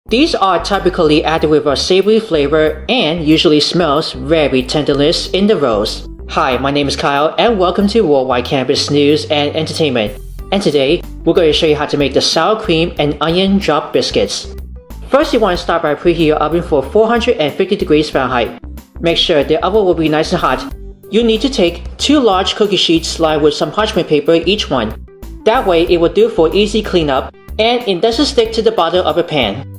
These are typically added with a savory flavor and usually smells very tenderness in the rolls. Hi, my name is Kyle and welcome to Worldwide Cannabis News and Entertainment. And today, we're going to show you how to make the sour cream and onion drop biscuits. First, you want to start by preheating your oven for 450 degrees Fahrenheit. Make sure the oven will be nice and hot. You need to take 2 large cookie sheets lined with some parchment paper each one. That way, it will do for easy cleanup and it doesn't stick to the bottom of a pan.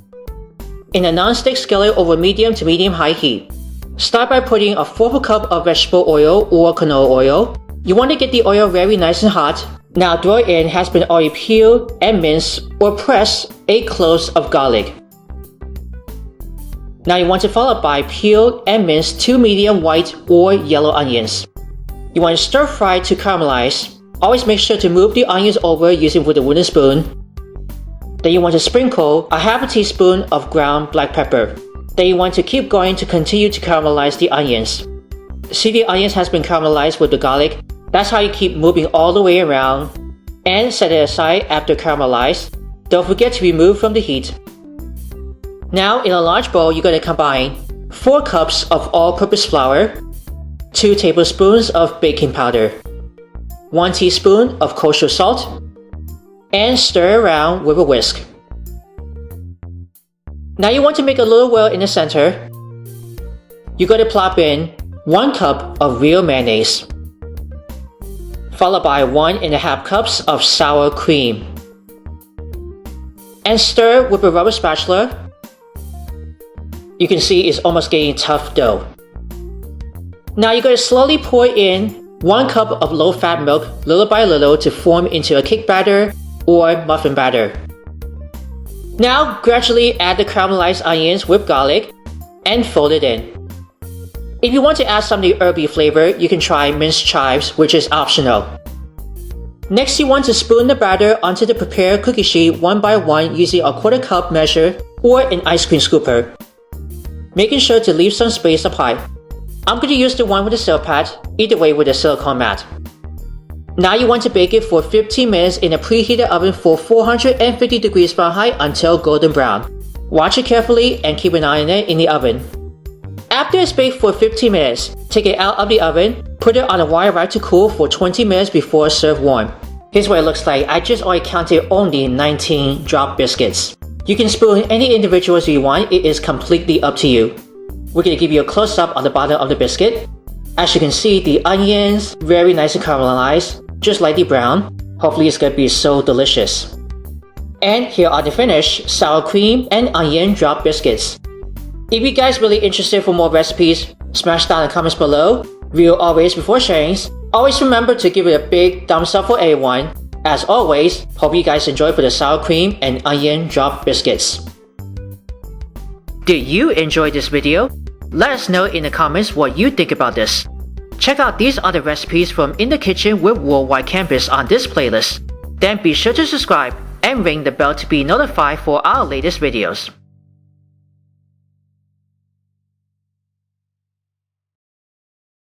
In a non-stick skillet over medium to medium-high heat. Start by putting a 1/4 cup of vegetable oil or canola oil. You want to get the oil very nice and hot. Now throw in has been already peeled and minced or pressed 8 cloves of garlic. Now you want to follow by peeled and minced 2 medium white or yellow onions. You want to stir fry to caramelize. Always make sure to move the onions over using with a wooden spoon. Then you want to sprinkle a 1/2 teaspoon of ground black pepper. Then you want to keep going to continue to caramelize the onions. See, the onions has been caramelized with the garlic. That's how you keep moving all the way around. And set it aside after caramelized. Don't forget to remove from the heat. Now in a large bowl, you're going to combine 4 cups of all-purpose flour, 2 tablespoons of baking powder, 1 teaspoon of kosher salt, and stir around with a whisk. Now you want to make a little well in the center. You're going to plop in 1 cup of real mayonnaise, followed by 1½ cups of sour cream, and stir with a rubber spatula. You can see it's almost getting tough dough. Now you're going to slowly pour in 1 cup of low-fat milk little by little to form into a cake batter or muffin batter. Now gradually add the caramelized onions with garlic and fold it in. If you want to add some of the herby flavor, you can try Mince Chives, which is optional. Next, you want to spoon the batter onto the prepared cookie sheet one by one using a 1/4 cup measure or an ice cream scooper, making sure to leave some space up high. I'm going to use the one with the silk pad, either way with a silicone mat. Now you want to bake it for 15 minutes in a preheated oven for 450 degrees Fahrenheit until golden brown. Watch it carefully and keep an eye on it in the oven. After it's baked for 15 minutes, take it out of the oven, put it on a wire rack to cool for 20 minutes before serve warm. Here's what it looks like. I just already counted only 19 drop biscuits. You can spoon any individuals you want, it is completely up to you. We're going to give you a close-up on the bottom of the biscuit. As you can see, the onions, very nice and caramelized, just lightly brown. Hopefully it's going to be so delicious. And here are the finished sour cream and onion drop biscuits. If you guys really interested for more recipes, smash down in the comments below. Real always before sharing. Always remember to give it a big thumbs up for everyone. As always, hope you guys enjoy for the sour cream and onion drop biscuits. Did you enjoy this video? Let us know in the comments what you think about this. Check out these other recipes from In the Kitchen with Worldwide Cannabis on this playlist. Then be sure to subscribe and ring the bell to be notified for our latest videos.